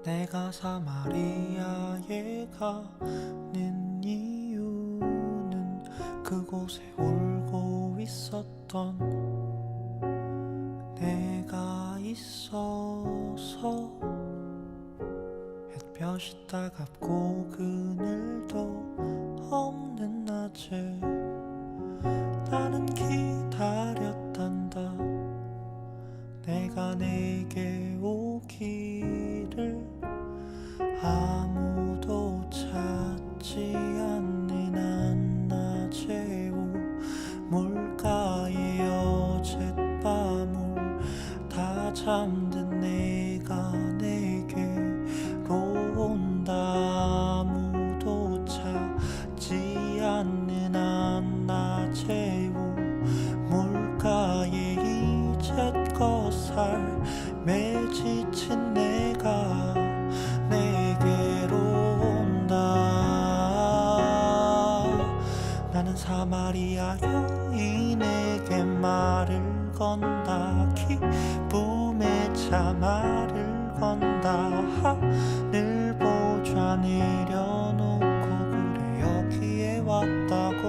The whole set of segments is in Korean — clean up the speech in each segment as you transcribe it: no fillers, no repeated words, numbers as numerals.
내가 사마리아에 가는 이유는 그곳에 울고 있었던 내가 있어서. 햇볕이 따갑고 그늘도 없는 낮에 나는 기다렸단다. 내가 내게 오기를. 아무도 찾지 않는 한낮의 우물가에 어젯밤을 다 잠든 내가 내게로 온다. 아무도 찾지 않는 한낮의 우물가에 이제껏 삶에 지친 내가 내게로 온다. 나는 사마리아 여인에게 말을 건다. 기쁨의 차 말을 건다. 하늘 보좌 내려놓고 그래 여기에 왔다고.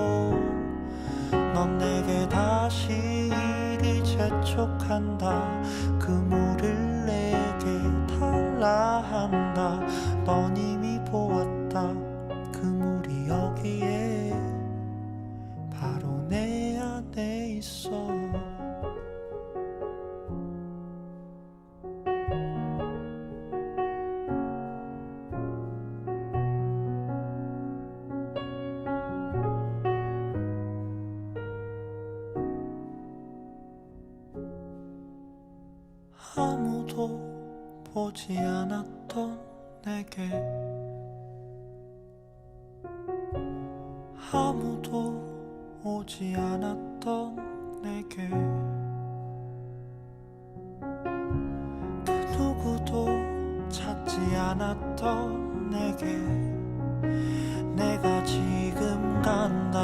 넌 내게 다시 이리 재촉한다. 그 물을 내게 달라 한다. 넌 이미 보았다. 그 물이 여기에 바로 내 안에 있어. 아무도 보지 않았던 내게, 아무도 오지 않았던 내게, 그 누구도 찾지 않았던 내게 내가 지금 간다.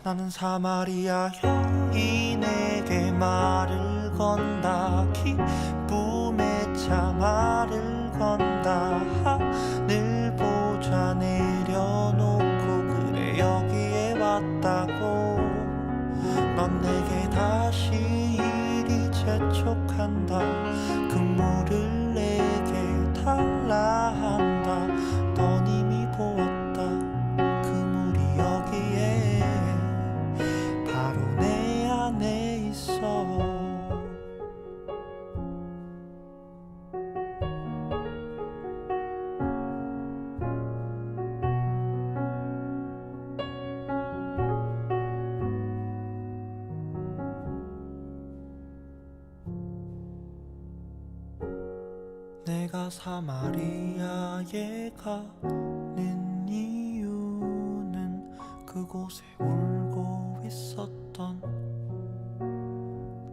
나는 사마리아 여인에게 말을 건다. 기쁨의 차 말을 건다. 하늘 보좌 내려놓고 그래 여기에 왔다고. 넌 내게 다시 이리 재촉한다. 그 물을 내게 달라 한다. 넌 이미 보았다. 그 물이 여기에 바로 내 안에 있어. 내가 사마리아에 가는 이유는 그곳에 울고 있었던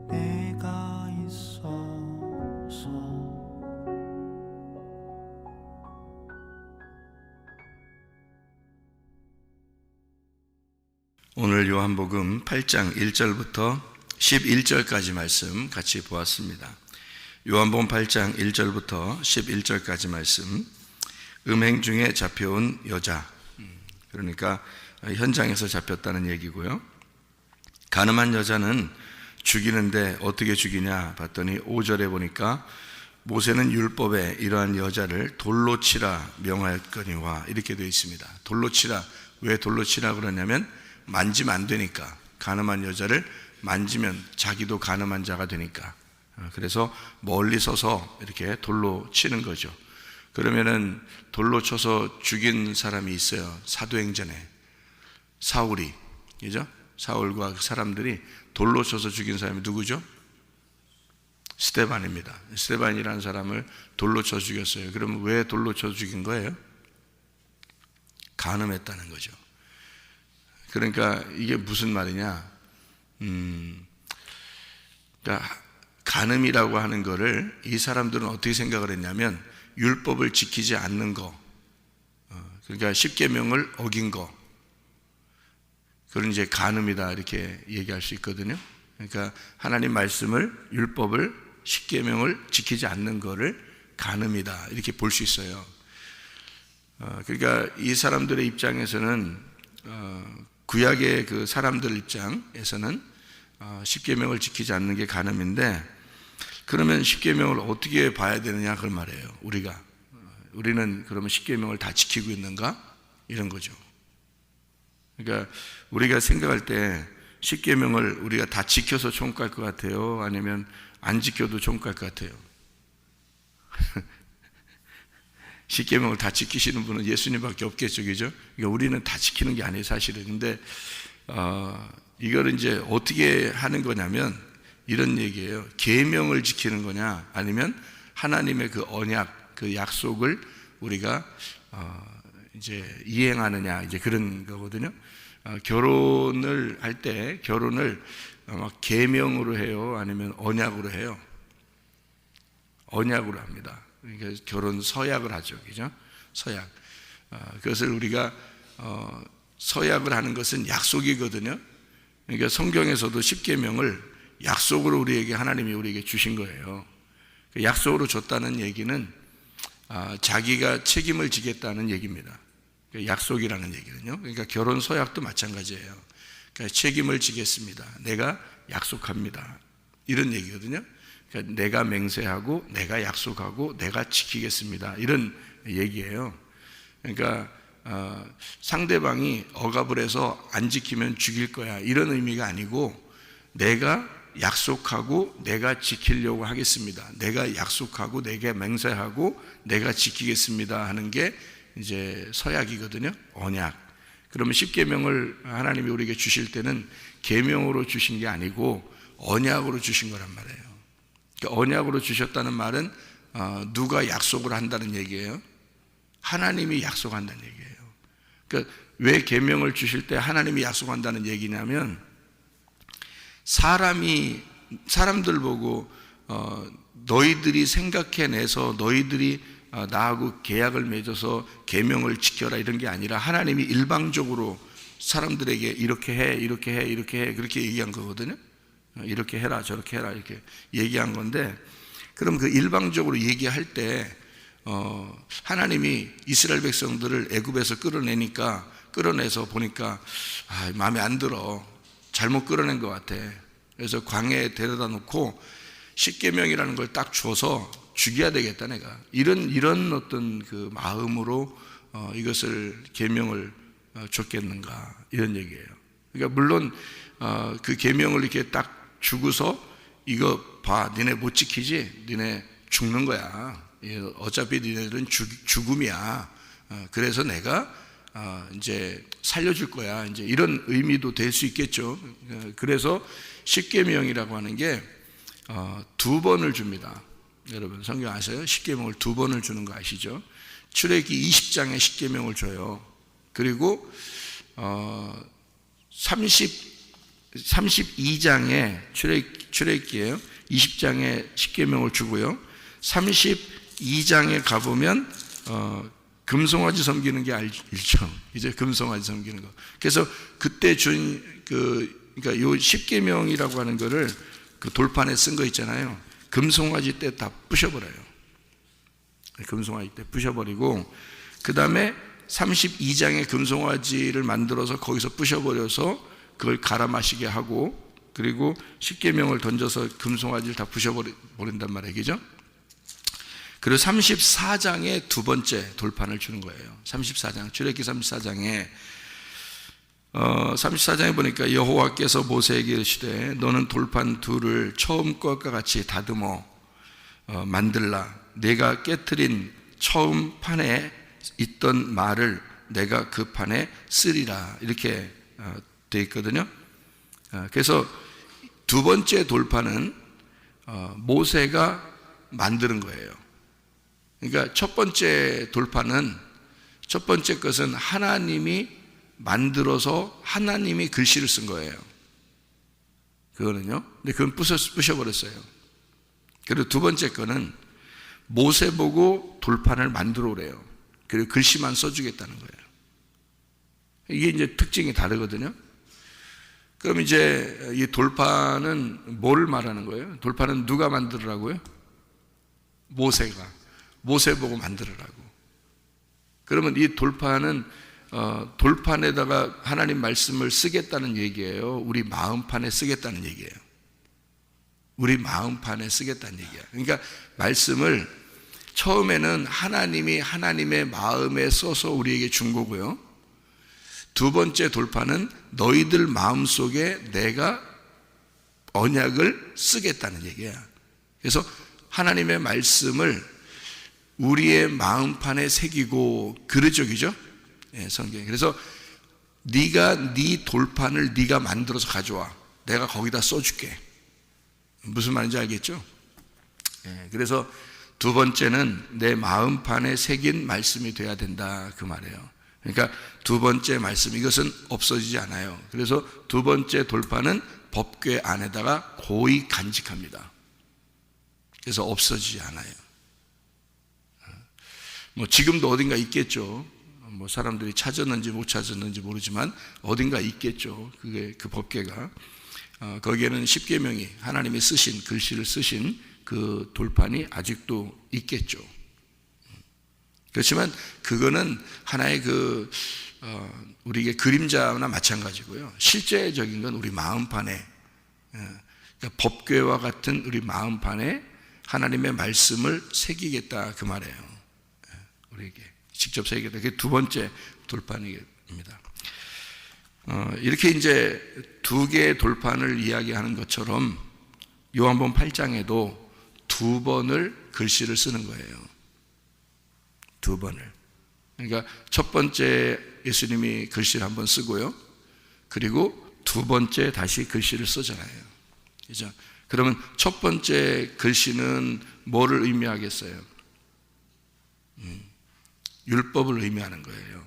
내가 있어서. 오늘 요한복음 8장 1절부터 11절까지 말씀 같이 보았습니다. 요한복음 8장 1절부터 11절까지 말씀, 음행 중에 잡혀온 여자, 그러니까 현장에서 잡혔다는 얘기고요. 가늠한 여자는 죽이는데 어떻게 죽이냐 봤더니 5절에 보니까 모세는 율법에 이러한 여자를 돌로 치라 명하였거니와 이렇게 되어 있습니다. 돌로 치라. 왜 돌로 치라 그러냐면 만지면 안 되니까. 가늠한 여자를 만지면 자기도 가늠한 자가 되니까. 그래서 멀리 서서 이렇게 돌로 치는 거죠. 그러면은 돌로 쳐서 죽인 사람이 있어요. 사도행전에 사울이, 그죠? 사울과 그 사람들이 돌로 쳐서 죽인 사람이 누구죠? 스데반입니다. 스데반이라는 사람을 돌로 쳐 죽였어요. 그럼 왜 돌로 쳐 죽인 거예요? 간음했다는 거죠. 그러니까 이게 무슨 말이냐? 그러니까 간음이라고 하는 거를 이 사람들은 어떻게 생각을 했냐면 율법을 지키지 않는 거, 그러니까 십계명을 어긴 거, 그건 이제 간음이다 이렇게 얘기할 수 있거든요. 그러니까 하나님 말씀을, 율법을 십계명을 지키지 않는 거를 간음이다 이렇게 볼 수 있어요. 그러니까 이 사람들의 입장에서는 구약의 그 사람들 입장에서는 십계명을 지키지 않는 게 간음인데, 그러면 십계명을 어떻게 봐야 되느냐 그런 말이에요. 우리는 그러면 십계명을 다 지키고 있는가 이런 거죠. 그러니까 우리가 생각할 때 십계명을 우리가 다 지켜서 천국 갈 것 같아요, 아니면 안 지켜도 천국 갈 것 같아요? 십계명을 다 지키시는 분은 예수님밖에 없겠죠, 그죠? 그러니까 우리는 다 지키는 게 아니에요, 사실은. 근데 이걸 이제 어떻게 하는 거냐면 이런 얘기예요. 계명을 지키는 거냐, 아니면 하나님의 그 언약, 그 약속을 우리가 이제 이행하느냐, 이제 그런 거거든요. 결혼을 할 때 결혼을 계명으로 해요, 아니면 언약으로 해요? 언약으로 합니다. 그러니까 결혼 서약을 하죠, 그죠? 서약. 그것을 우리가 서약을 하는 것은 약속이거든요. 그러니까 성경에서도 십계명을 약속으로 우리에게 하나님이 우리에게 주신 거예요. 약속으로 줬다는 얘기는 자기가 책임을 지겠다는 얘기입니다. 약속이라는 얘기는요. 그러니까 결혼 서약도 마찬가지예요. 그러니까 책임을 지겠습니다. 내가 약속합니다. 이런 얘기거든요. 그러니까 내가 맹세하고 내가 약속하고 내가 지키겠습니다, 이런 얘기예요. 그러니까 상대방이 억압을 해서 안 지키면 죽일 거야 이런 의미가 아니고, 내가 약속하고 내가 지키려고 하겠습니다, 내가 약속하고 내가 맹세하고 내가 지키겠습니다 하는 게 이제 서약이거든요, 언약. 그러면 십계명을 하나님이 우리에게 주실 때는 계명으로 주신 게 아니고 언약으로 주신 거란 말이에요. 그러니까 언약으로 주셨다는 말은 누가 약속을 한다는 얘기예요? 하나님이 약속한다는 얘기예요. 그러니까 왜 계명을 주실 때 하나님이 약속한다는 얘기냐면, 사람들 보고 너희들이 생각해내서 너희들이 나하고 계약을 맺어서 계명을 지켜라 이런 게 아니라, 하나님이 일방적으로 사람들에게 이렇게 해, 이렇게 해, 이렇게 해, 그렇게 얘기한 거거든요. 이렇게 해라, 저렇게 해라, 이렇게 얘기한 건데, 그럼 그 일방적으로 얘기할 때 하나님이 이스라엘 백성들을 애굽에서 끌어내서 보니까 마음에 안 들어, 잘못 끌어낸 것 같아. 그래서 광야에 데려다 놓고 십계명이라는 걸 딱 줘서 죽여야 되겠다, 내가. 이런 어떤 그 마음으로 이것을 계명을 줬겠는가, 이런 얘기예요. 그러니까 물론 그 계명을 이렇게 딱 주고서 이거 봐, 니네 못 지키지? 니네 죽는 거야. 어차피 니네들은 죽음이야. 그래서 내가 이제 살려줄 거야, 이제 이런 의미도 될 수 있겠죠. 그래서 십계명이라고 하는 게 2번을 줍니다. 여러분 성경 아세요? 십계명을 2번을 주는 거 아시죠? 출애굽기 20장에 십계명을 줘요. 그리고 32장에 출애굽기예요. 20장에 십계명을 주고요. 32장에 가보면 금송아지 섬기는 게 알죠? 이제 금송아지 섬기는 거. 그래서 그때 준 그러니까 요 십계명이라고 하는 거를 그 돌판에 쓴 거 있잖아요. 금송아지 때 다 부셔버려요. 금송아지 때 부셔버리고, 그 다음에 32장의 금송아지를 만들어서 거기서 부셔버려서 그걸 갈아 마시게 하고, 그리고 십계명을 던져서 금송아지를 다 부셔버린단 말이에요, 그죠? 그리고 34장에 2번째 돌판을 주는 거예요. 34장, 출애굽기 34장에 34장에 보니까 여호와께서 모세에게 이르시되 너는 돌판 둘을 처음 것과 같이 다듬어 만들라. 내가 깨트린 처음 판에 있던 말을 내가 그 판에 쓰리라, 이렇게 되어 있거든요. 그래서 2번째 돌판은 모세가 만드는 거예요. 그러니까 첫 번째 돌판은, 첫 번째 것은 하나님이 만들어서 하나님이 글씨를 쓴 거예요. 그거는요. 근데 그건 부셔버렸어요. 그리고 2번째 거는 모세 보고 돌판을 만들어 오래요. 그리고 글씨만 써주겠다는 거예요. 이게 이제 특징이 다르거든요. 그럼 이제 이 돌판은 뭘 말하는 거예요? 돌판은 누가 만들으라고요? 모세가. 모세 보고 만들으라고. 그러면 이 돌판은 돌판에다가 하나님 말씀을 쓰겠다는 얘기예요? 우리 마음판에 쓰겠다는 얘기예요? 우리 마음판에 쓰겠다는 얘기야. 그러니까 말씀을 처음에는 하나님이 하나님의 마음에 써서 우리에게 준 거고요. 두 번째 돌판은 너희들 마음속에 내가 언약을 쓰겠다는 얘기야. 그래서 하나님의 말씀을 우리의 마음판에 새기고 그러죠, 그죠? 예, 성경. 그래서 네가 네 돌판을 네가 만들어서 가져와. 내가 거기다 써줄게. 무슨 말인지 알겠죠? 예, 그래서 두 번째는 내 마음판에 새긴 말씀이 돼야 된다, 그 말이에요. 그러니까 두 번째 말씀, 이것은 없어지지 않아요. 그래서 두 번째 돌판은 법궤 안에다가 고이 간직합니다. 그래서 없어지지 않아요. 뭐 지금도 어딘가 있겠죠. 뭐 사람들이 찾았는지 못 찾았는지 모르지만 어딘가 있겠죠. 그게 그 법궤가. 거기에는 십계명이 하나님이 쓰신 글씨를 쓰신 그 돌판이 아직도 있겠죠. 그렇지만 그거는 하나의 우리에게 그림자나 마찬가지고요. 실제적인 건 우리 마음판에, 그러니까 법궤와 같은 우리 마음판에 하나님의 말씀을 새기겠다, 그 말이에요. 우리에게 직접 새기겠다. 그게 두 번째 돌판입니다. 이렇게 이제 두 개의 돌판을 이야기하는 것처럼 요한복음 8장에도 두 번을 글씨를 쓰는 거예요. 두 번을. 그러니까 첫 번째 예수님이 글씨를 한번 쓰고요. 그리고 두 번째 다시 글씨를 쓰잖아요. 그죠? 그러면 첫 번째 글씨는 뭐를 의미하겠어요? 율법을 의미하는 거예요.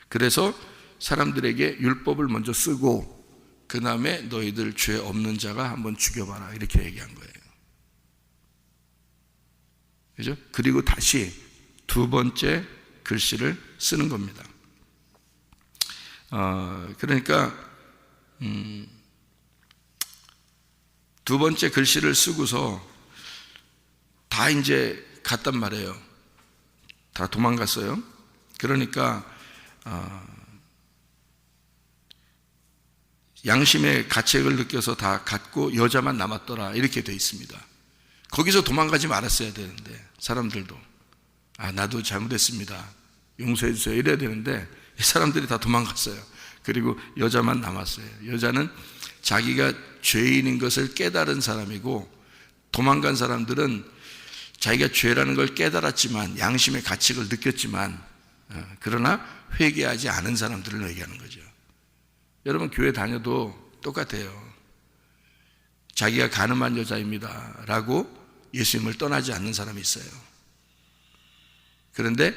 그래서 사람들에게 율법을 먼저 쓰고 그 다음에 너희들 죄 없는 자가 한번 죽여봐라, 이렇게 얘기한 거예요. 그죠? 그리고 다시 두 번째 글씨를 쓰는 겁니다. 그러니까 두 번째 글씨를 쓰고서 다 이제 갔단 말이에요. 다 도망갔어요. 그러니까 양심의 가책을 느껴서 다 갔고 여자만 남았더라, 이렇게 돼 있습니다. 거기서 도망가지 말았어야 되는데 사람들도 나도 잘못했습니다, 용서해 주세요, 이래야 되는데 이 사람들이 다 도망갔어요. 그리고 여자만 남았어요. 여자는 자기가 죄인인 것을 깨달은 사람이고, 도망간 사람들은 자기가 죄라는 걸 깨달았지만 양심의 가책을 느꼈지만 그러나 회개하지 않은 사람들을 얘기하는 거죠. 여러분 교회 다녀도 똑같아요. 자기가 가늠한 여자입니다 라고 예수님을 떠나지 않는 사람이 있어요. 그런데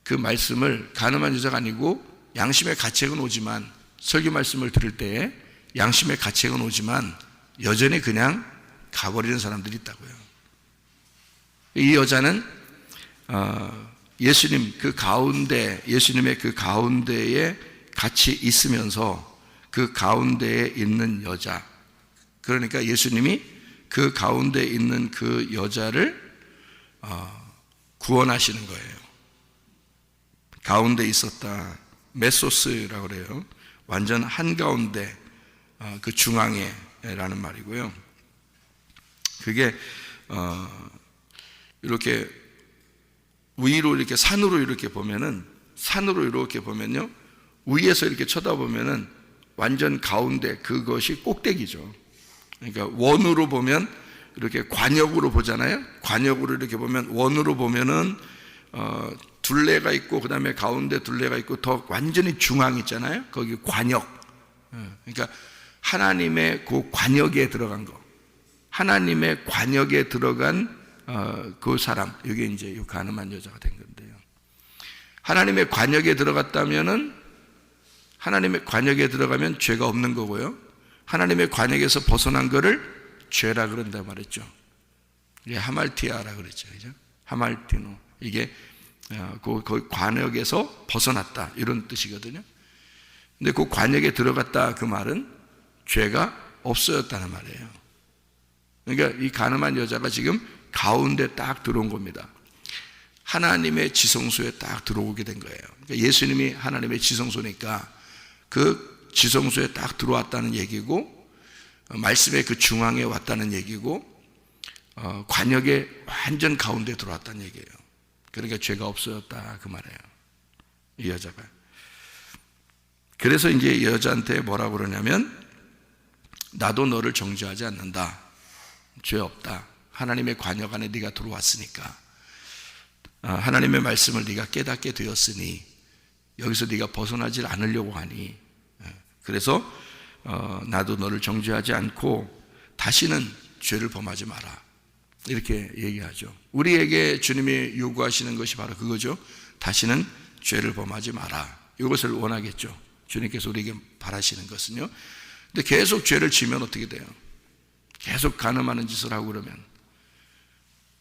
그 말씀을, 가늠한 여자가 아니고 양심의 가책은 오지만, 설교 말씀을 들을 때에 양심의 가책은 오지만 여전히 그냥 가버리는 사람들이 있다고요. 이 여자는 예수님 그 가운데, 예수님의 그 가운데에 같이 있으면서 그 가운데에 있는 여자, 그러니까 예수님이 그 가운데 있는 그 여자를 구원하시는 거예요. 가운데 있었다, 메소스라고 그래요. 완전 한가운데, 그 중앙에 라는 말이고요. 그게 이렇게 위로 이렇게 산으로 이렇게 보면은, 산으로 이렇게 보면요, 위에서 이렇게 쳐다보면은 완전 가운데, 그것이 꼭대기죠. 그러니까 원으로 보면 이렇게 관역으로 보잖아요. 관역으로 이렇게 보면, 원으로 보면은 둘레가 있고 그 다음에 가운데 둘레가 있고 더 완전히 중앙 있잖아요. 거기 관역. 그러니까 하나님의 그 관역에 들어간 거, 하나님의 관역에 들어간 그 사람, 이게 이제 이 가늠한 여자가 된 건데요. 하나님의 관역에 들어갔다면은, 하나님의 관역에 들어가면 죄가 없는 거고요. 하나님의 관역에서 벗어난 거를 죄라 그런다 말했죠. 이게 하말티아라 그랬죠, 그죠? 하말티노, 이게 그 관역에서 벗어났다, 이런 뜻이거든요. 근데 그 관역에 들어갔다 그 말은 죄가 없어졌다는 말이에요. 그러니까 이 가늠한 여자가 지금 가운데 딱 들어온 겁니다. 하나님의 지성소에 딱 들어오게 된 거예요. 그러니까 예수님이 하나님의 지성소니까 그 지성소에 딱 들어왔다는 얘기고, 말씀의 그 중앙에 왔다는 얘기고, 관역의 완전 가운데 들어왔다는 얘기예요. 그러니까 죄가 없어졌다 그 말이에요, 이 여자가. 그래서 이제 여자한테 뭐라고 그러냐면, 나도 너를 정죄하지 않는다. 죄 없다. 하나님의 관역 안에 네가 들어왔으니까, 하나님의 말씀을 네가 깨닫게 되었으니 여기서 네가 벗어나질 않으려고 하니, 그래서 나도 너를 정죄하지 않고 다시는 죄를 범하지 마라, 이렇게 얘기하죠. 우리에게 주님이 요구하시는 것이 바로 그거죠. 다시는 죄를 범하지 마라. 이것을 원하겠죠. 주님께서 우리에게 바라시는 것은요. 근데 계속 죄를 지면 어떻게 돼요? 계속 간음하는 짓을 하고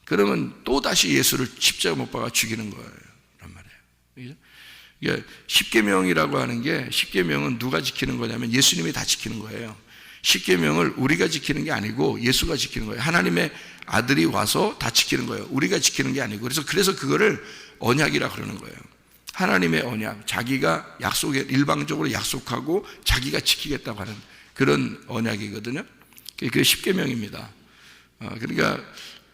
그러면 또다시 예수를 십자가 못 박아 죽이는 거예요, 란 말이에요. 이게 십계명이라고 하는 게, 십계명은 누가 지키는 거냐면 예수님이 다 지키는 거예요. 십계명을 우리가 지키는 게 아니고 예수가 지키는 거예요. 하나님의 아들이 와서 다 지키는 거예요. 우리가 지키는 게 아니고. 그래서 그거를 언약이라 그러는 거예요. 하나님의 언약, 자기가 일방적으로 약속하고 자기가 지키겠다고 하는 그런 언약이거든요. 그게 십계명입니다. 그러니까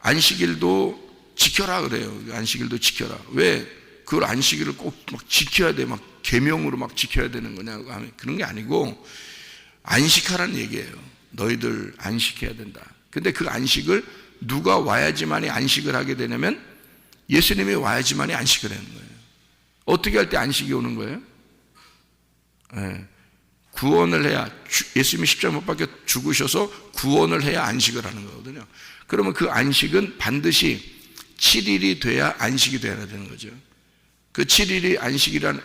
안식일도 지켜라 그래요. 안식일도 지켜라. 왜 그걸 안식일을 꼭 막 지켜야 돼? 막 계명으로 막 지켜야 되는 거냐고 하면 그런 게 아니고, 안식하라는 얘기예요. 너희들 안식해야 된다. 근데 그 안식을 누가 와야지만이 안식을 하게 되냐면 예수님이 와야지만이 안식을 하는 거예요. 어떻게 할 때 안식이 오는 거예요? 네. 구원을 해야, 예수님이 십자가 못 박혀 죽으셔서 구원을 해야 안식을 하는 거거든요. 그러면 그 안식은 반드시 7일이 돼야 안식이 돼야 되는 거죠. 그 7일이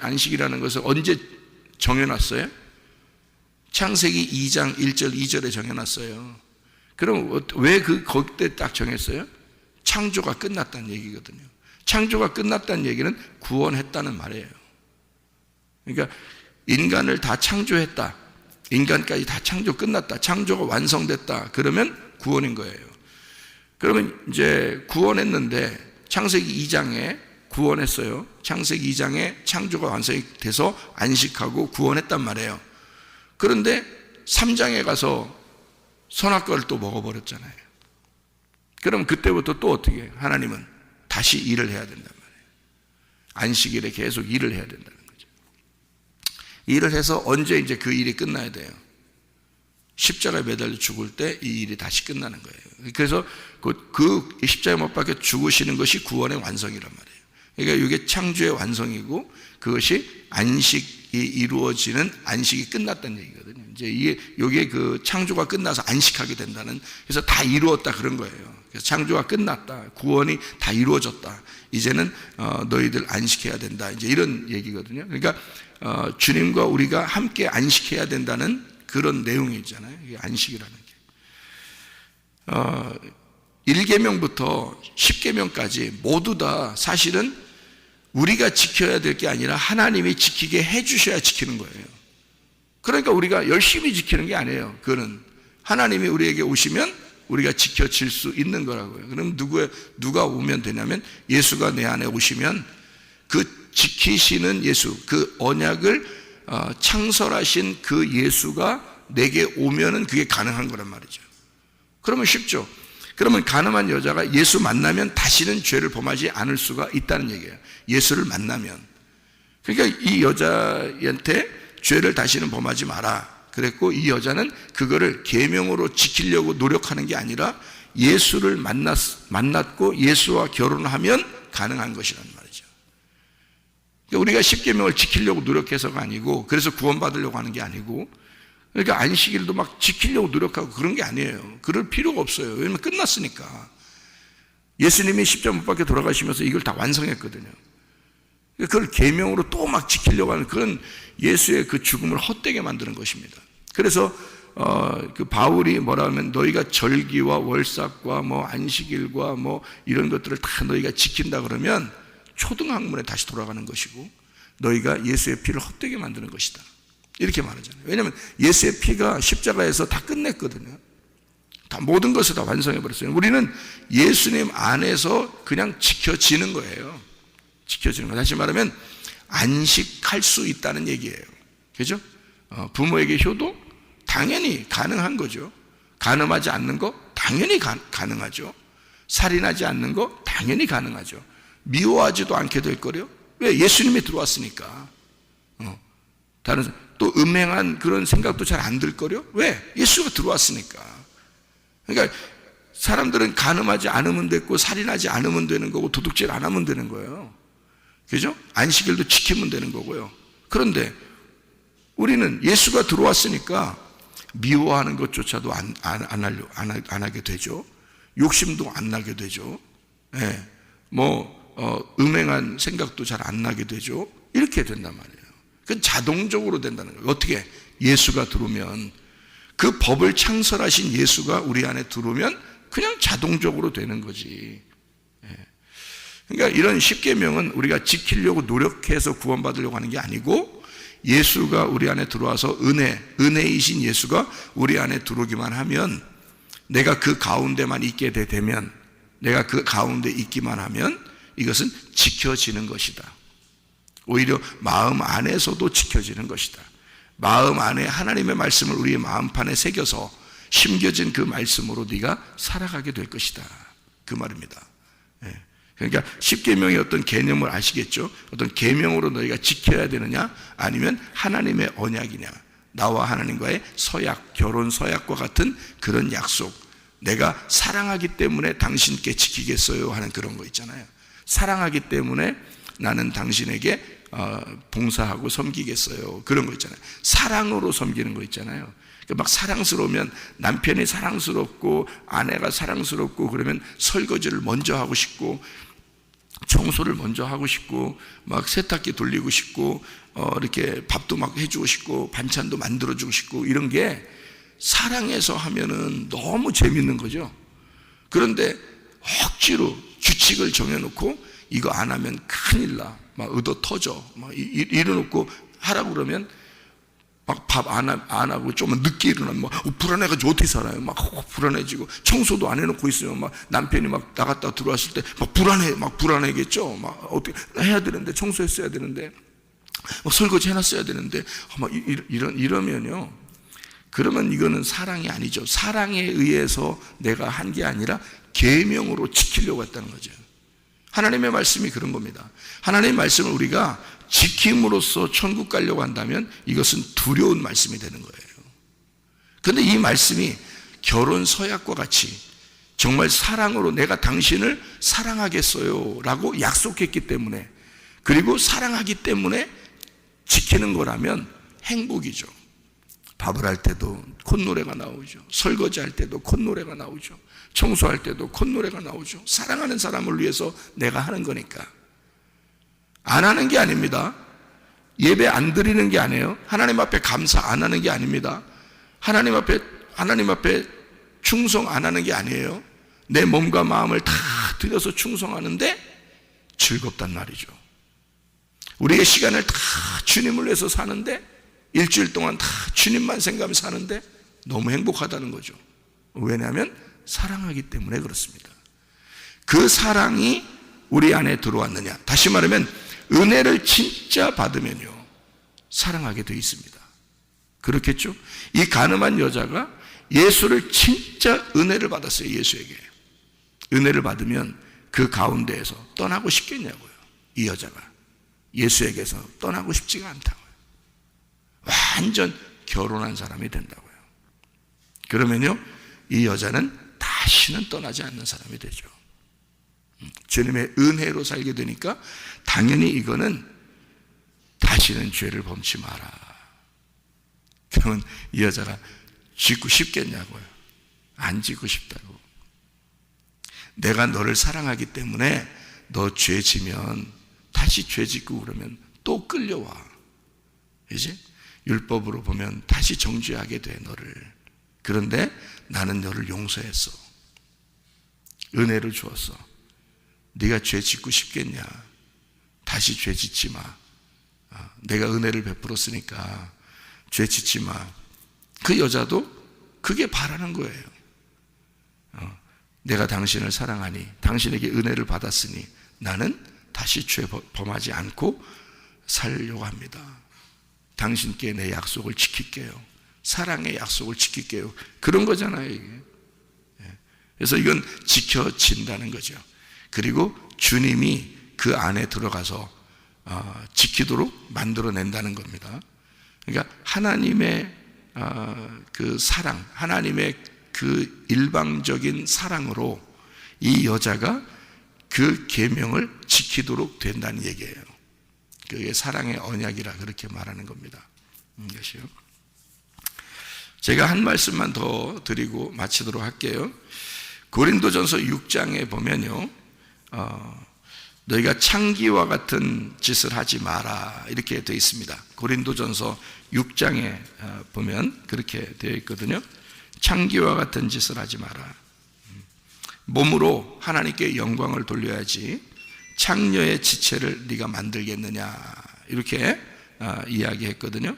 안식이라는 것을 언제 정해놨어요? 창세기 2장 1절 2절에 정해놨어요. 그럼 왜 거기때 딱 정했어요? 창조가 끝났다는 얘기거든요. 창조가 끝났다는 얘기는 구원했다는 말이에요. 그러니까 인간을 다 창조했다, 인간까지 다 창조 끝났다, 창조가 완성됐다, 그러면 구원인 거예요. 그러면 이제 구원했는데 창세기 2장에 구원했어요. 창세기 2장에 창조가 완성이 돼서 안식하고 구원했단 말이에요. 그런데 3장에 가서 선악과를 또 먹어버렸잖아요. 그럼 그때부터 또 어떻게 해요? 하나님은 다시 일을 해야 된단 말이에요. 안식일에 계속 일을 해야 된다는 거죠. 일을 해서 언제 이제 그 일이 끝나야 돼요? 십자가에 매달려 죽을 때 이 일이 다시 끝나는 거예요. 그래서 그 십자가에 못 박혀 죽으시는 것이 구원의 완성이란 말이에요. 그러니까 이게 창조의 완성이고, 그것이 안식이 이루어지는, 안식이 끝났다는 얘기거든요. 이제 이게 그 창조가 끝나서 안식하게 된다는, 그래서 다 이루었다 그런 거예요. 그래서 창조가 끝났다, 구원이 다 이루어졌다, 이제는 너희들 안식해야 된다, 이제 이런 얘기거든요. 그러니까 주님과 우리가 함께 안식해야 된다는 그런 내용이 있잖아요. 이게 안식이라는 게. 1계명부터 10계명까지 모두 다 사실은 우리가 지켜야 될 게 아니라 하나님이 지키게 해주셔야 지키는 거예요. 그러니까 우리가 열심히 지키는 게 아니에요. 그거는 하나님이 우리에게 오시면 우리가 지켜질 수 있는 거라고요. 그럼 누가 오면 되냐면, 예수가 내 안에 오시면 그 지키시는 예수, 그 언약을 창설하신 그 예수가 내게 오면은 그게 가능한 거란 말이죠. 그러면 쉽죠. 그러면 간음한 여자가 예수 만나면 다시는 죄를 범하지 않을 수가 있다는 얘기예요. 예수를 만나면. 그러니까 이 여자한테 죄를 다시는 범하지 마라 그랬고, 이 여자는 그거를 계명으로 지키려고 노력하는 게 아니라 예수를 만났고 예수와 결혼하면 가능한 것이란 말이죠. 그러니까 우리가 십계명을 지키려고 노력해서가 아니고, 그래서 구원받으려고 하는 게 아니고, 그러니까 안식일도 막 지키려고 노력하고 그런 게 아니에요. 그럴 필요가 없어요. 왜냐면 끝났으니까. 예수님이 십자가 못 박혀 돌아가시면서 이걸 다 완성했거든요. 그걸 계명으로 또 막 지키려고 하는 그런 예수의 그 죽음을 헛되게 만드는 것입니다. 그래서 그 바울이 뭐라 하면, 너희가 절기와 월삭과 뭐 안식일과 뭐 이런 것들을 다 너희가 지킨다 그러면 초등학문에 다시 돌아가는 것이고, 너희가 예수의 피를 헛되게 만드는 것이다, 이렇게 말하잖아요. 왜냐하면 예수의 피가 십자가에서 다 끝냈거든요. 다 모든 것을 다 완성해버렸어요. 우리는 예수님 안에서 그냥 지켜지는 거예요. 지켜지는 거. 다시 말하면 안식할 수 있다는 얘기예요. 그죠? 부모에게 효도? 당연히 가능한 거죠. 간음하지 않는 거? 당연히 가능하죠. 살인하지 않는 거? 당연히 가능하죠. 미워하지도 않게 될 거래요. 왜? 예수님이 들어왔으니까. 다른 또 음행한 그런 생각도 잘 안 들 거래요. 왜? 예수가 들어왔으니까. 그러니까 사람들은 간음하지 않으면 됐고 살인하지 않으면 되는 거고 도둑질 안 하면 되는 거예요. 그죠? 안식일도 지키면 되는 거고요. 그런데 우리는 예수가 들어왔으니까 미워하는 것조차도 안 하게 되죠. 욕심도 안 나게 되죠. 예. 음행한 생각도 잘 안 나게 되죠. 이렇게 된단 말이에요. 그건 자동적으로 된다는 거예요. 어떻게? 예수가 들어오면, 그 법을 창설하신 예수가 우리 안에 들어오면 그냥 자동적으로 되는 거지. 그러니까 이런 십계명은 우리가 지키려고 노력해서 구원받으려고 하는 게 아니고, 예수가 우리 안에 들어와서 은혜이신 예수가 우리 안에 들어오기만 하면, 내가 그 가운데만 있게 되면, 내가 그 가운데 있기만 하면 이것은 지켜지는 것이다. 오히려 마음 안에서도 지켜지는 것이다. 마음 안에 하나님의 말씀을 우리의 마음판에 새겨서 심겨진 그 말씀으로 네가 살아가게 될 것이다. 그 말입니다. 그러니까 십계명의 어떤 개념을 아시겠죠? 어떤 계명으로 너희가 지켜야 되느냐, 아니면 하나님의 언약이냐, 나와 하나님과의 서약, 결혼 서약과 같은 그런 약속, 내가 사랑하기 때문에 당신께 지키겠어요 하는 그런 거 있잖아요. 사랑하기 때문에 나는 당신에게 봉사하고 섬기겠어요, 그런 거 있잖아요. 사랑으로 섬기는 거 있잖아요. 막 사랑스러우면, 남편이 사랑스럽고 아내가 사랑스럽고 그러면 설거지를 먼저 하고 싶고 청소를 먼저 하고 싶고 막 세탁기 돌리고 싶고 이렇게 밥도 막 해주고 싶고 반찬도 만들어주고 싶고, 이런 게 사랑해서 하면은 너무 재밌는 거죠. 그런데 억지로 규칙을 정해놓고 이거 안 하면 큰일 나, 막 의도 터져, 막 이래놓고 하라고 그러면 막 밥 안 하고 좀 늦게 일어나면 막 불안해가지고 어떻게 살아요? 막 불안해지고, 청소도 안 해놓고 있으면 막 남편이 막 나갔다 들어왔을 때 막 불안해겠죠. 막 어떻게 해야 되는데, 청소했어야 되는데, 막 설거지 해놨어야 되는데, 막 이러면요, 그러면 이거는 사랑이 아니죠. 사랑에 의해서 내가 한 게 아니라 계명으로 지키려고 했다는 거죠. 하나님의 말씀이 그런 겁니다. 하나님의 말씀을 우리가 지킴으로써 천국 가려고 한다면 이것은 두려운 말씀이 되는 거예요. 그런데 이 말씀이 결혼 서약과 같이 정말 사랑으로 내가 당신을 사랑하겠어요 라고 약속했기 때문에, 그리고 사랑하기 때문에 지키는 거라면 행복이죠. 밥을 할 때도 콧노래가 나오죠. 설거지할 때도 콧노래가 나오죠. 청소할 때도 콧노래가 나오죠. 사랑하는 사람을 위해서 내가 하는 거니까. 안 하는 게 아닙니다. 예배 안 드리는 게 아니에요. 하나님 앞에 감사 안 하는 게 아닙니다. 하나님 앞에 충성 안 하는 게 아니에요. 내 몸과 마음을 다 들여서 충성하는데 즐겁단 말이죠. 우리의 시간을 다 주님을 위해서 사는데, 일주일 동안 다 주님만 생각하며 사는데 너무 행복하다는 거죠. 왜냐하면 사랑하기 때문에 그렇습니다. 그 사랑이 우리 안에 들어왔느냐, 다시 말하면 은혜를 진짜 받으면요 사랑하게 되어 있습니다. 그렇겠죠? 이 간음한 여자가 예수를 진짜 은혜를 받았어요. 예수에게 은혜를 받으면 그 가운데에서 떠나고 싶겠냐고요. 이 여자가 예수에게서 떠나고 싶지가 않다고요. 완전 결혼한 사람이 된다고요. 그러면요 이 여자는 다시는 떠나지 않는 사람이 되죠. 주님의 은혜로 살게 되니까 당연히 이거는 다시는 죄를 범치 마라. 그러면 이 여자가 짓고 싶겠냐고요. 안 짓고 싶다고. 내가 너를 사랑하기 때문에 너 죄 지면 다시 죄 짓고 그러면 또 끌려와. 이제 율법으로 보면 다시 정죄하게 돼 너를. 그런데 나는 너를 용서했어. 은혜를 주었어. 네가 죄 짓고 싶겠냐? 다시 죄 짓지 마. 내가 은혜를 베풀었으니까 죄 짓지 마. 그 여자도 그게 바라는 거예요. 내가 당신을 사랑하니, 당신에게 은혜를 받았으니 나는 다시 죄 범하지 않고 살려고 합니다. 당신께 내 약속을 지킬게요. 사랑의 약속을 지킬게요. 그런 거잖아요, 이게. 그래서 이건 지켜진다는 거죠. 그리고 주님이 그 안에 들어가서 지키도록 만들어낸다는 겁니다. 그러니까 하나님의 그 사랑, 하나님의 그 일방적인 사랑으로 이 여자가 그 계명을 지키도록 된다는 얘기예요. 그게 사랑의 언약이라 그렇게 말하는 겁니다. 이것이요. 제가 한 말씀만 더 드리고 마치도록 할게요. 고린도전서 6장에 보면요, 너희가 창기와 같은 짓을 하지 마라 이렇게 되어 있습니다. 고린도전서 6장에 보면 그렇게 되어 있거든요. 창기와 같은 짓을 하지 마라. 몸으로 하나님께 영광을 돌려야지 창녀의 지체를 네가 만들겠느냐 이렇게 이야기했거든요.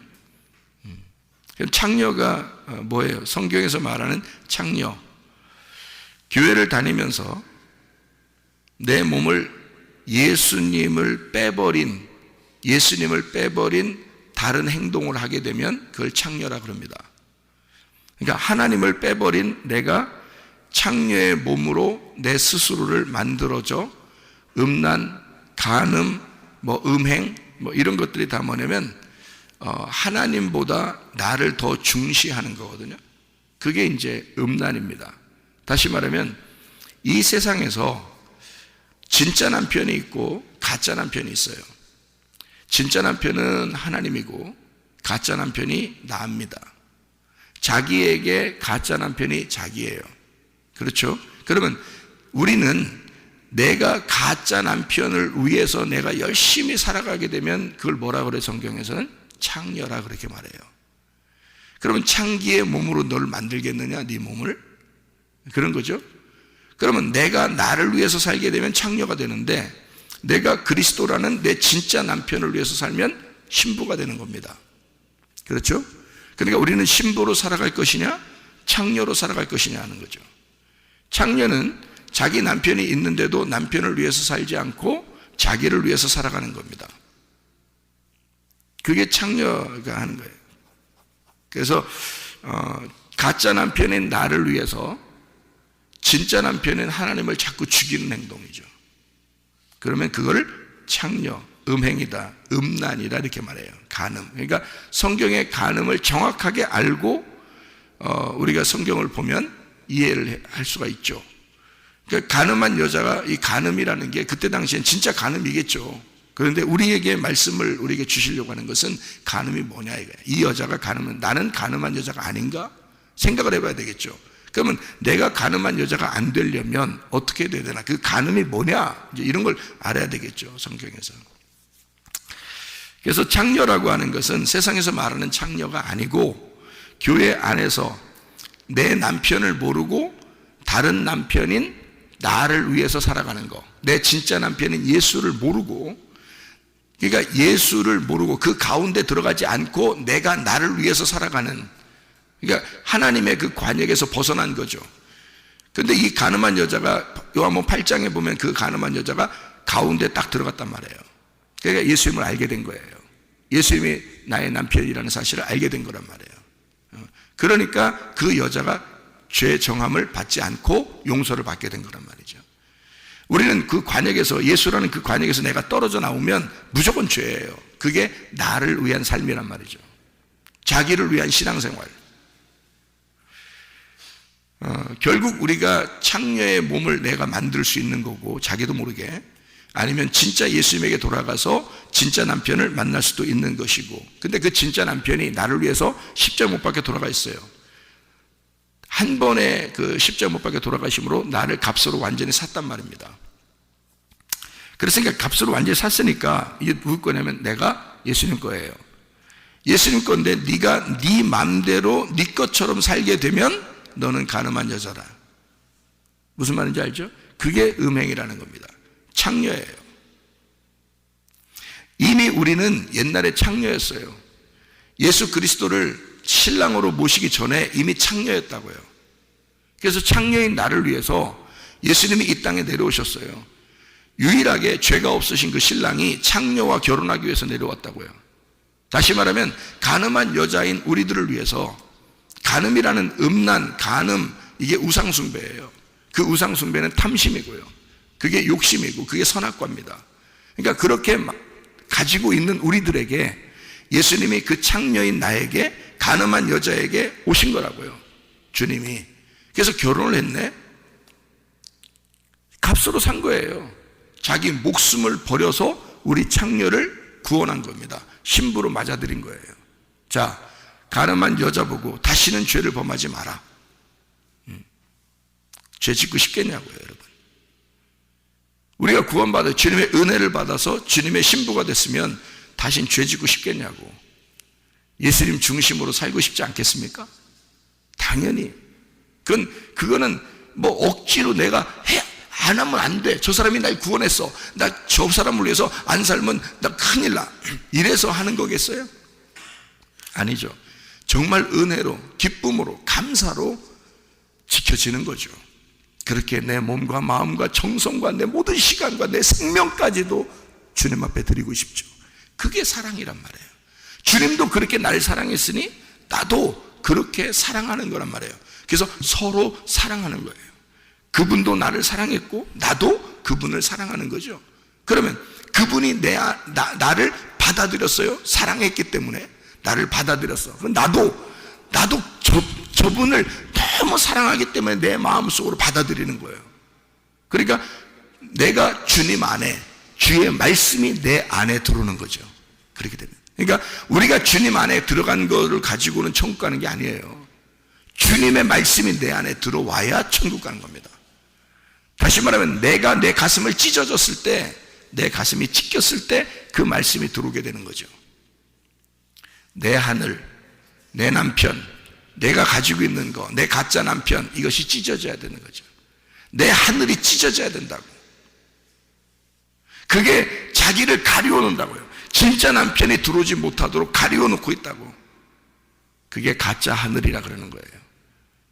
그럼 창녀가 뭐예요? 성경에서 말하는 창녀, 교회를 다니면서 내 몸을 예수님을 빼버린 다른 행동을 하게 되면 그걸 창녀라 그럽니다. 그러니까 하나님을 빼버린 내가 창녀의 몸으로 내 스스로를 만들어져 음란, 간음, 음행 이런 것들이 다 뭐냐면 하나님보다 나를 더 중시하는 거거든요. 그게 이제 음란입니다. 다시 말하면 이 세상에서 진짜 남편이 있고 가짜 남편이 있어요. 진짜 남편은 하나님이고 가짜 남편이 나입니다. 자기에게 가짜 남편이 자기예요. 그렇죠? 그러면 우리는 내가 가짜 남편을 위해서 내가 열심히 살아가게 되면 그걸 뭐라 그래요? 성경에서는 창녀라 그렇게 말해요. 그러면 창기의 몸으로 너를 만들겠느냐? 네 몸을? 그런 거죠. 그러면 내가 나를 위해서 살게 되면 창녀가 되는데 내가 그리스도라는 내 진짜 남편을 위해서 살면 신부가 되는 겁니다. 그렇죠? 그러니까 우리는 신부로 살아갈 것이냐 창녀로 살아갈 것이냐 하는 거죠. 창녀는 자기 남편이 있는데도 남편을 위해서 살지 않고 자기를 위해서 살아가는 겁니다. 그게 창녀가 하는 거예요. 그래서 가짜 남편인 나를 위해서 진짜 남편인 하나님을 자꾸 죽이는 행동이죠. 그러면 그걸 창녀, 음행이다, 음란이다 이렇게 말해요. 간음. 그러니까 성경의 간음을 정확하게 알고 우리가 성경을 보면 이해를 할 수가 있죠. 그러니까 간음한 여자가 이 간음이라는 게 그때 당시엔 진짜 간음이겠죠. 그런데 우리에게 말씀을 우리에게 주시려고 하는 것은 간음이 뭐냐 이거예요. 이 여자가 간음은 나는 간음한 여자가 아닌가 생각을 해봐야 되겠죠. 그러면 내가 간음한 여자가 안 되려면 어떻게 돼야 되나? 그 간음이 뭐냐? 이제 이런 걸 알아야 되겠죠. 성경에서. 그래서 창녀라고 하는 것은 세상에서 말하는 창녀가 아니고 교회 안에서 내 남편을 모르고 다른 남편인 나를 위해서 살아가는 거. 내 진짜 남편인 예수를 모르고, 그러니까 예수를 모르고 그 가운데 들어가지 않고 내가 나를 위해서 살아가는, 그러니까 하나님의 그 관역에서 벗어난 거죠. 그런데 이 간음한 여자가 요한복음 8장에 보면 그 간음한 여자가 가운데 딱 들어갔단 말이에요. 그러니까 예수님을 알게 된 거예요. 예수님이 나의 남편이라는 사실을 알게 된 거란 말이에요. 그러니까 그 여자가 죄 정함을 받지 않고 용서를 받게 된 거란 말이죠. 우리는 그 관역에서, 예수라는 그 관역에서 내가 떨어져 나오면 무조건 죄예요. 그게 나를 위한 삶이란 말이죠. 자기를 위한 신앙생활. 결국 우리가 창녀의 몸을 내가 만들 수 있는 거고, 자기도 모르게, 아니면 진짜 예수님에게 돌아가서 진짜 남편을 만날 수도 있는 것이고, 근데 그 진짜 남편이 나를 위해서 십자가 못 박혀 돌아가 있어요. 한 번에 그 십자가 못 박혀 돌아가심으로 나를 값으로 완전히 샀단 말입니다. 그랬으니까 값으로 완전히 샀으니까 이게 누구 거냐면 내가 예수님 거예요. 예수님 건데 네가 네 맘대로 네 것처럼 살게 되면 너는 간음한 여자라. 무슨 말인지 알죠? 그게 음행이라는 겁니다. 창녀예요. 이미 우리는 옛날에 창녀였어요. 예수 그리스도를 신랑으로 모시기 전에 이미 창녀였다고요. 그래서 창녀인 나를 위해서 예수님이 이 땅에 내려오셨어요. 유일하게 죄가 없으신 그 신랑이 창녀와 결혼하기 위해서 내려왔다고요. 다시 말하면 간음한 여자인 우리들을 위해서, 간음이라는 음란, 간음, 이게 우상숭배예요. 그 우상숭배는 탐심이고요, 그게 욕심이고, 그게 선악과입니다. 그러니까 그렇게 가지고 있는 우리들에게 예수님이 그 창녀인 나에게, 간음한 여자에게 오신 거라고요, 주님이. 그래서 결혼을 했네. 값으로 산 거예요. 자기 목숨을 버려서 우리 창녀를 구원한 겁니다. 신부로 맞아들인 거예요. 자, 간음한 여자 보고 다시는 죄를 범하지 마라. 죄 짓고 싶겠냐고요, 여러분. 우리가 구원받아 주님의 은혜를 받아서 주님의 신부가 됐으면 다신 죄 짓고 싶겠냐고. 예수님 중심으로 살고 싶지 않겠습니까? 당연히. 그거는 뭐 억지로 내가 안 하면 안 돼. 저 사람이 날 구원했어. 나 저 사람을 위해서 안 살면 나 큰일 나. 이래서 하는 거겠어요? 아니죠. 정말 은혜로, 기쁨으로, 감사로 지켜지는 거죠. 그렇게 내 몸과 마음과 정성과 내 모든 시간과 내 생명까지도 주님 앞에 드리고 싶죠. 그게 사랑이란 말이에요. 주님도 그렇게 날 사랑했으니 나도 그렇게 사랑하는 거란 말이에요. 그래서 서로 사랑하는 거예요. 그분도 나를 사랑했고 나도 그분을 사랑하는 거죠. 그러면 그분이 나를 받아들였어요. 사랑했기 때문에 나를 받아들였어. 그럼 나도 저분을 너무 사랑하기 때문에 내 마음속으로 받아들이는 거예요. 그러니까 내가 주님 안에, 주의 말씀이 내 안에 들어오는 거죠. 그렇게 되면. 그러니까 우리가 주님 안에 들어간 거를 가지고는 천국 가는 게 아니에요. 주님의 말씀이 내 안에 들어와야 천국 가는 겁니다. 다시 말하면 내가 내 가슴을 찢어졌을 때, 내 가슴이 찢겼을 때 그 말씀이 들어오게 되는 거죠. 내 하늘, 내 남편, 내가 가지고 있는 거, 내 가짜 남편, 이것이 찢어져야 되는 거죠. 내 하늘이 찢어져야 된다고. 그게 자기를 가리워 놓는다고요. 진짜 남편이 들어오지 못하도록 가리워 놓고 있다고. 그게 가짜 하늘이라 그러는 거예요.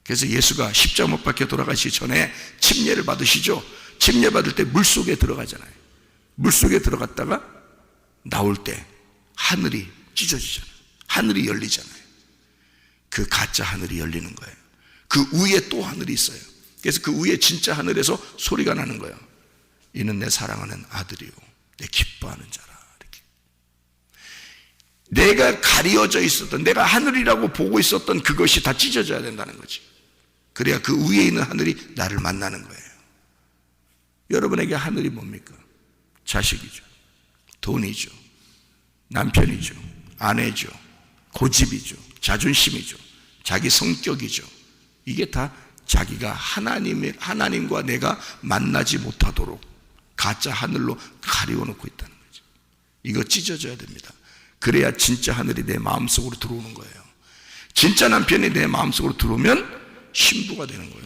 그래서 예수가 십자가 못 박혀 돌아가시기 전에 침례를 받으시죠. 침례 받을 때 물속에 들어가잖아요. 물속에 들어갔다가 나올 때 하늘이 찢어지잖아요. 하늘이 열리잖아요. 그 가짜 하늘이 열리는 거예요. 그 위에 또 하늘이 있어요. 그래서 그 위에 진짜 하늘에서 소리가 나는 거예요. 이는 내 사랑하는 아들이요 내 기뻐하는 자라. 이렇게. 내가 가리워져 있었던, 내가 하늘이라고 보고 있었던 그것이 다 찢어져야 된다는 거지. 그래야 그 위에 있는 하늘이 나를 만나는 거예요. 여러분에게 하늘이 뭡니까? 자식이죠, 돈이죠, 남편이죠, 아내죠, 고집이죠, 자존심이죠, 자기 성격이죠. 이게 다 자기가 하나님과 내가 만나지 못하도록 가짜 하늘로 가리워놓고 있다는 거죠. 이거 찢어져야 됩니다. 그래야 진짜 하늘이 내 마음속으로 들어오는 거예요. 진짜 남편이 내 마음속으로 들어오면 신부가 되는 거예요.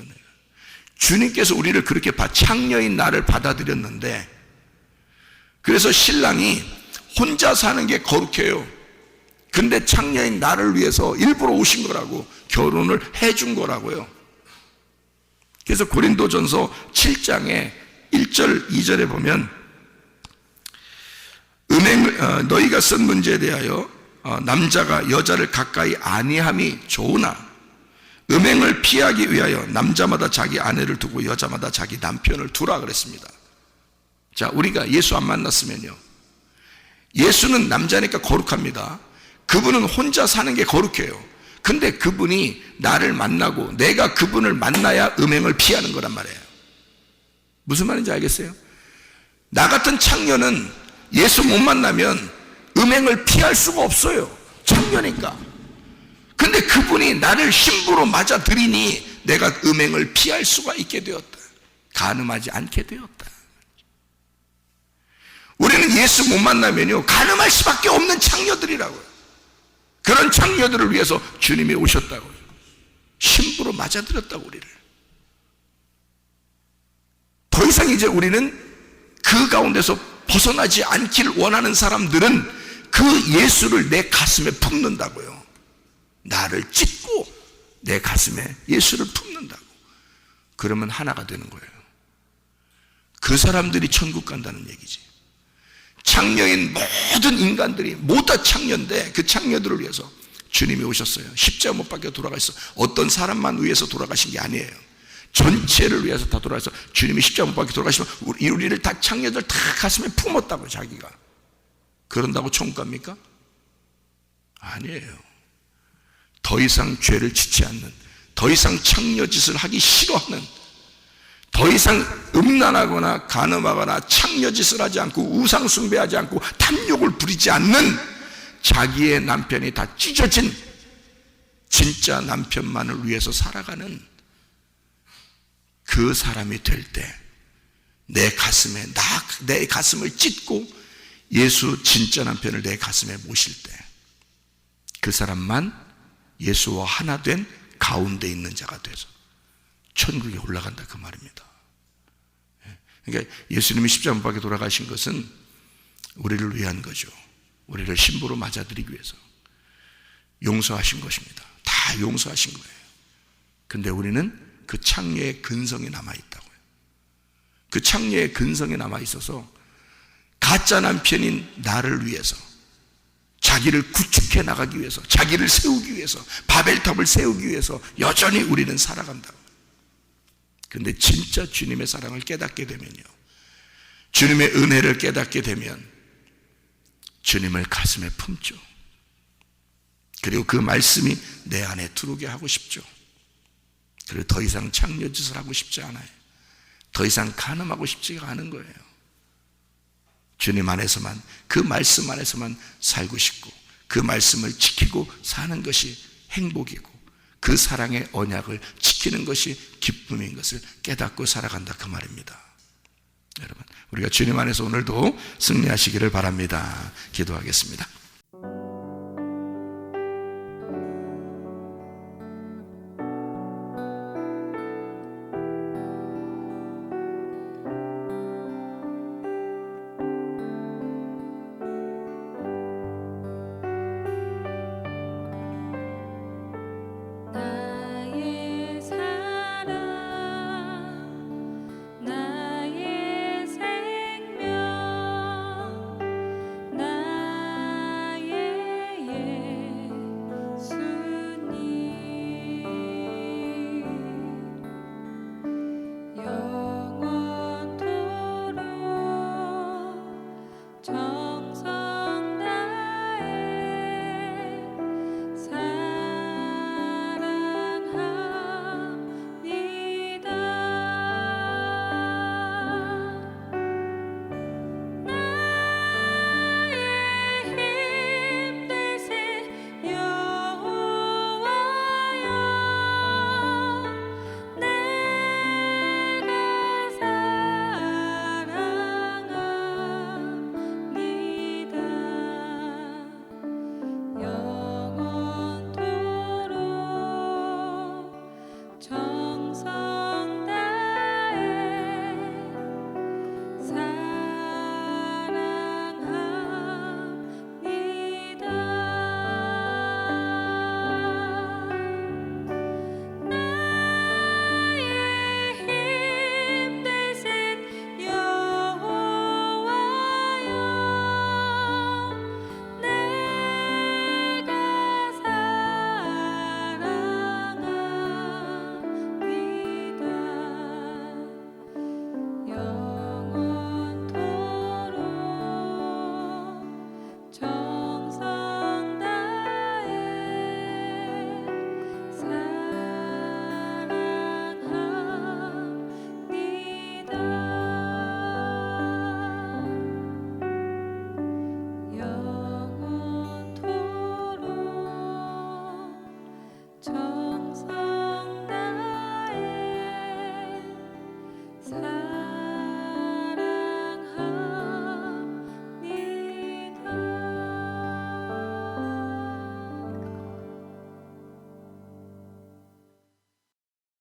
주님께서 우리를 그렇게 창녀인 나를 받아들였는데, 그래서 신랑이 혼자 사는 게 거룩해요. 근데 창녀인 나를 위해서 일부러 오신 거라고, 결혼을 해준 거라고요. 그래서 고린도전서 7장에 1절 2절에 보면 너희가 쓴 문제에 대하여 남자가 여자를 가까이 아니함이 좋으나 음행을 피하기 위하여 남자마다 자기 아내를 두고 여자마다 자기 남편을 두라 그랬습니다. 자, 우리가 예수 안 만났으면요, 예수는 남자니까 거룩합니다. 그분은 혼자 사는 게 거룩해요. 근데 그분이 나를 만나고 내가 그분을 만나야 음행을 피하는 거란 말이에요. 무슨 말인지 알겠어요? 나 같은 창녀는 예수 못 만나면 음행을 피할 수가 없어요. 창녀니까. 근데 그분이 나를 신부로 맞아들이니 내가 음행을 피할 수가 있게 되었다. 간음하지 않게 되었다. 우리는 예수 못 만나면요, 간음할 수밖에 없는 창녀들이라고요. 그런 창녀들을 위해서 주님이 오셨다고요. 신부로 맞아들였다고 우리를. 더 이상 이제 우리는 그 가운데서 벗어나지 않길 원하는 사람들은 그 예수를 내 가슴에 품는다고요. 나를 찢고 내 가슴에 예수를 품는다고. 그러면 하나가 되는 거예요. 그 사람들이 천국 간다는 얘기지. 창녀인 모든 인간들이 모두 다 창녀인데 그 창녀들을 위해서 주님이 오셨어요. 십자가 못 박혀 돌아가셨어. 어떤 사람만 위해서 돌아가신 게 아니에요. 전체를 위해서 다 돌아가서 주님이 십자가 못 박혀 돌아가시면 우리를 다 창녀들 다 가슴에 품었다고. 자기가 그런다고 천국 갑니까? 아니에요. 더 이상 죄를 짓지 않는, 더 이상 창녀짓을 하기 싫어하는, 더 이상 음란하거나 간음하거나 창녀짓을 하지 않고 우상 숭배하지 않고 탐욕을 부리지 않는 자기의 남편이 다 찢어진 진짜 남편만을 위해서 살아가는 그 사람이 될 때, 내 가슴을 찢고 예수 진짜 남편을 내 가슴에 모실 때, 그 사람만 예수와 하나 된 가운데 있는 자가 돼서 천국에 올라간다 그 말입니다. 그러니까 예수님이 십자가 못 박혀 돌아가신 것은 우리를 위한 거죠. 우리를 신부로 맞아들이기 위해서 용서하신 것입니다. 다 용서하신 거예요. 근데 우리는 그 창녀의 근성이 남아있다고요. 그 창녀의 근성이 남아있어서 가짜 남편인 나를 위해서, 자기를 구축해 나가기 위해서, 자기를 세우기 위해서, 바벨탑을 세우기 위해서 여전히 우리는 살아간다고. 근데 진짜 주님의 사랑을 깨닫게 되면요, 주님의 은혜를 깨닫게 되면 주님을 가슴에 품죠. 그리고 그 말씀이 내 안에 들어오게 하고 싶죠. 그리고 더 이상 창녀짓을 하고 싶지 않아요. 더 이상 간음하고 싶지가 않은 거예요. 주님 안에서만, 그 말씀 안에서만 살고 싶고, 그 말씀을 지키고 사는 것이 행복이고, 그 사랑의 언약을 지키는 것이 기쁨인 것을 깨닫고 살아간다 그 말입니다. 여러분, 우리가 주님 안에서 오늘도 승리하시기를 바랍니다. 기도하겠습니다.